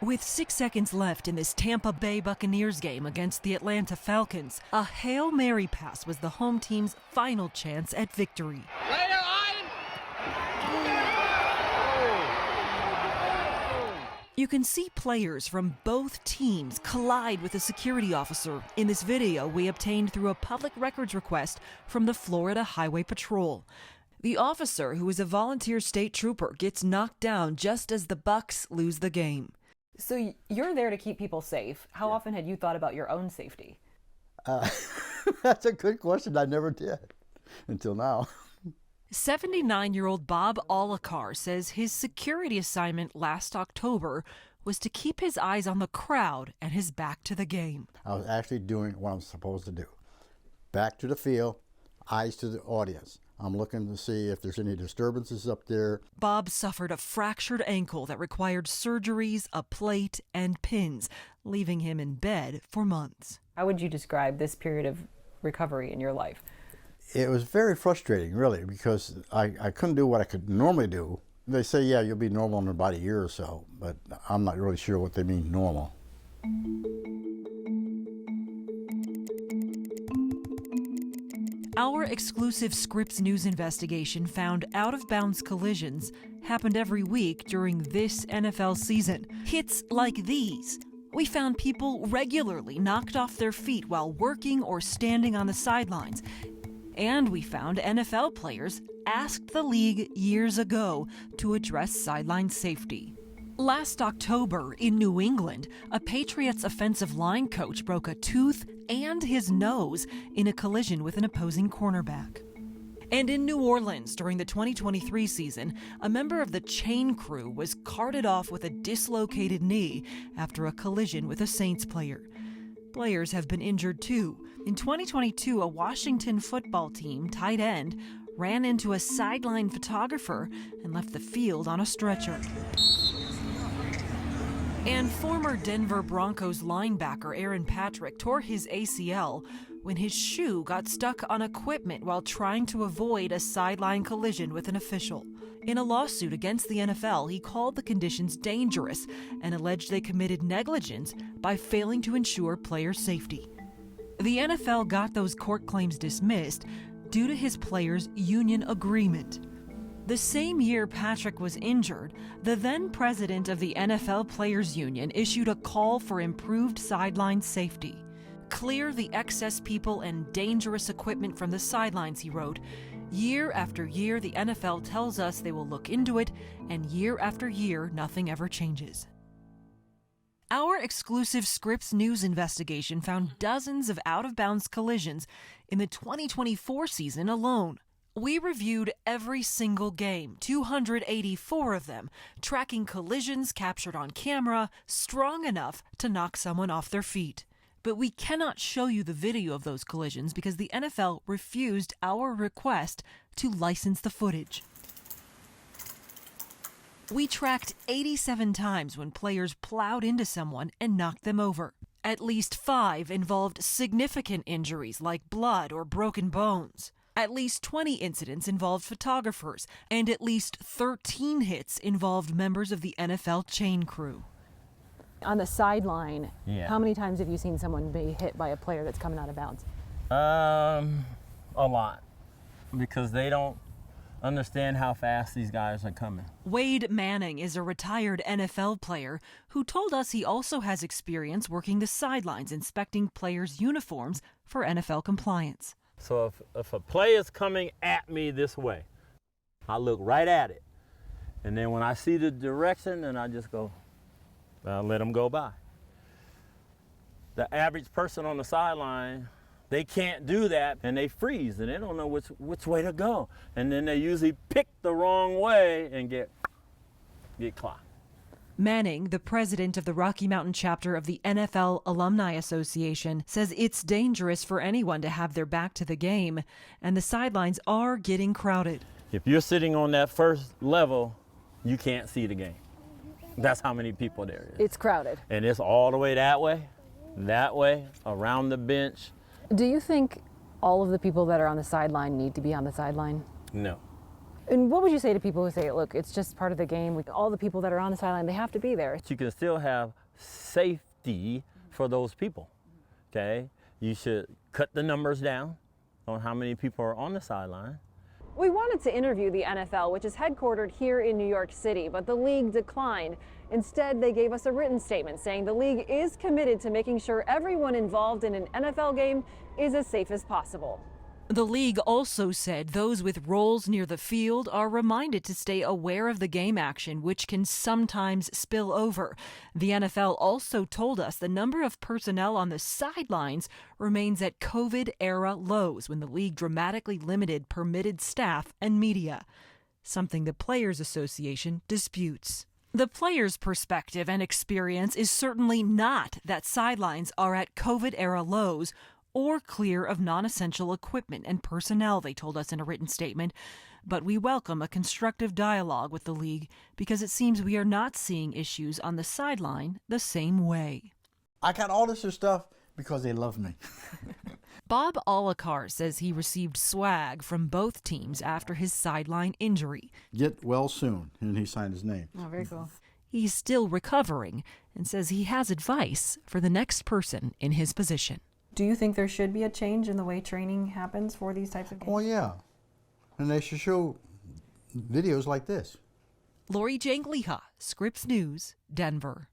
With 6 seconds left in this Tampa Bay Buccaneers game against the Atlanta Falcons, a Hail Mary pass was the home team's final chance at victory. You can see players from both teams collide with a security officer in this video we obtained through a public records request from the Florida Highway Patrol. The officer, who is a volunteer state trooper, gets knocked down just as the Bucs lose the game. So you're there to keep people safe. How often had you thought about your own safety? That's a good question. I never did until now. 79-year-old Bob Olakar says his security assignment last October was to keep his eyes on the crowd and his back to the game. I was actually doing what I'm supposed to do. Back to the field, eyes to the audience. I'm looking to see if there's any disturbances up there. Bob suffered a fractured ankle that required surgeries, a plate, and pins, leaving him in bed for months. How would you describe this period of recovery in your life? It was very frustrating, really, because I couldn't do what I could normally do. They say, yeah, you'll be normal in about a year or so, but I'm not really sure what they mean normal. Our exclusive Scripps News investigation found out-of-bounds collisions happened every week during this NFL season. Hits like these. We found people regularly knocked off their feet while working or standing on the sidelines. And we found NFL players asked the league years ago to address sideline safety. Last October in New England, a Patriots offensive line coach broke a tooth and his nose in a collision with an opposing cornerback. And in New Orleans during the 2023 season, a member of the chain crew was carted off with a dislocated knee after a collision with a Saints player. Players have been injured too. In 2022, a Washington football team tight end ran into a sideline photographer and left the field on a stretcher. And former Denver Broncos linebacker Aaron Patrick tore his ACL when his shoe got stuck on equipment while trying to avoid a sideline collision with an official. In a lawsuit against the NFL, he called the conditions dangerous and alleged they committed negligence by failing to ensure player safety. The NFL got those court claims dismissed due to his players' union agreement. The same year Patrick was injured, the then president of the NFL Players Union issued a call for improved sideline safety. Clear the excess people and dangerous equipment from the sidelines, he wrote. Year after year, the NFL tells us they will look into it, and year after year, nothing ever changes. Our exclusive Scripps News investigation found dozens of out-of-bounds collisions in the 2024 season alone. We reviewed every single game, 284 of them, tracking collisions captured on camera strong enough to knock someone off their feet. But we cannot show you the video of those collisions because the NFL refused our request to license the footage. We tracked 87 times when players plowed into someone and knocked them over. At least 5 involved significant injuries like blood or broken bones. At least 20 incidents involved photographers, and at least 13 hits involved members of the NFL chain crew. On the sideline, How many times have you seen someone be hit by a player that's coming out of bounds? A lot, because they don't understand how fast these guys are coming. Wade Manning is a retired NFL player who told us he also has experience working the sidelines inspecting players' uniforms for NFL compliance. So if a play is coming at me this way, I look right at it. And then when I see the direction, then I just go, I'll let them go by. The average person on the sideline, they can't do that, and they freeze, and they don't know which way to go. And then they usually pick the wrong way and get clocked. Manning, the president of the Rocky Mountain chapter of the NFL Alumni Association, says it's dangerous for anyone to have their back to the game, and the sidelines are getting crowded. If you're sitting on that first level, you can't see the game. That's how many people there is. It's crowded. And it's all the way, around the bench. Do you think all of the people that are on the sideline need to be on the sideline? No. And what would you say to people who say, look, it's just part of the game, with all the people that are on the sideline, they have to be there? You can still have safety for those people, okay? You should cut the numbers down on how many people are on the sideline. We wanted to interview the NFL, which is headquartered here in New York City, but the league declined. Instead, they gave us a written statement saying the league is committed to making sure everyone involved in an NFL game is as safe as possible. The league also said those with roles near the field are reminded to stay aware of the game action, which can sometimes spill over. The NFL also told us the number of personnel on the sidelines remains at COVID-era lows when the league dramatically limited permitted staff and media, something the Players Association disputes. The players' perspective and experience is certainly not that sidelines are at COVID-era lows or clear of non-essential equipment and personnel, they told us in a written statement. But we welcome a constructive dialogue with the league because it seems we are not seeing issues on the sideline the same way. I got all this stuff because they love me. Bob Alakar says he received swag from both teams after his sideline injury. Get well soon, and he signed his name. Oh, very cool. He's still recovering and says he has advice for the next person in his position. Do you think there should be a change in the way training happens for these types of games? Oh, yeah. And they should show videos like this. Lori Jangliha, Scripps News, Denver.